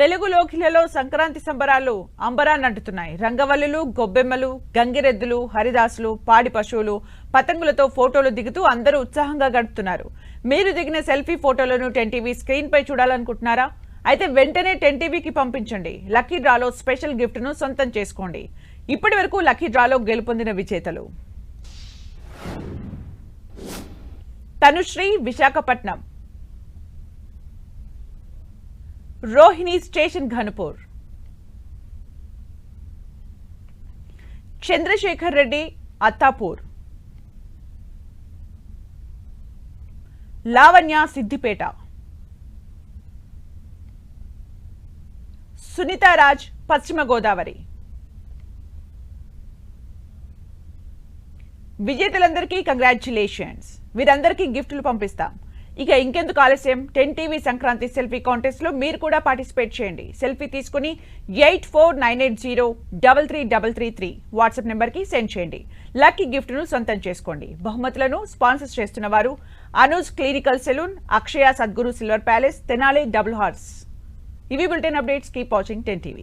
తెలుగు లోకిలలో సంక్రాంతి సంబరాలు అంబరాన్నంటున్నాయి. రంగవల్లులు, గొబ్బెమ్మలు, గంగిరెద్దులు, హరిదాసులు, పాడి పశువులు, పతంగులతో ఫోటోలు దిగుతూ అందరూ ఉత్సాహంగా గడుపుతున్నారు. మీరు దిగిన సెల్ఫీ ఫోటోలను 10TV స్క్రీన్ పై చూడాలనుకుంటున్నారా? అయితే వెంటనే 10TVకి పంపించండి. లక్కీ డ్రాలో స్పెషల్ గిఫ్ట్ ను సొంతం చేసుకోండి. ఇప్పటి వరకు లక్కీ డ్రాలో గెలుపొందిన విజేతలు: తనుశ్రీ, విశాఖపట్నం; రోహిణి, స్టేషన్ ఘనపూర్; చంద్రశేఖర్ రెడ్డి, అత్తాపూర్; లావణ్య, సిద్దిపేట; సునీతారాజ్, పశ్చిమ గోదావరి. విజేతలందరికీ కంగ్రాచ్యులేషన్స్. వీరందరికీ గిఫ్టులు పంపిస్తాం. ఇక ఇంకెందుకు ఆలస్యం, 10TV సంక్రాంతి సెల్ఫీ కాంటెస్ట్ లో మీరు కూడా పార్టిసిపేట్ చేయండి. సెల్ఫీ తీసుకుని 8498033333 వాట్సాప్ నెంబర్ కి సెండ్ చేయండి. లక్కీ గిఫ్ట్ ను సొంతం చేసుకోండి. బహుమతులను స్పాన్సర్ చేస్తున్న వారు Anuj clinical salon, Akshaya Sadguru silver palace, Tenali double horse. ఇవి bulletin updates. Keep watching 10TV.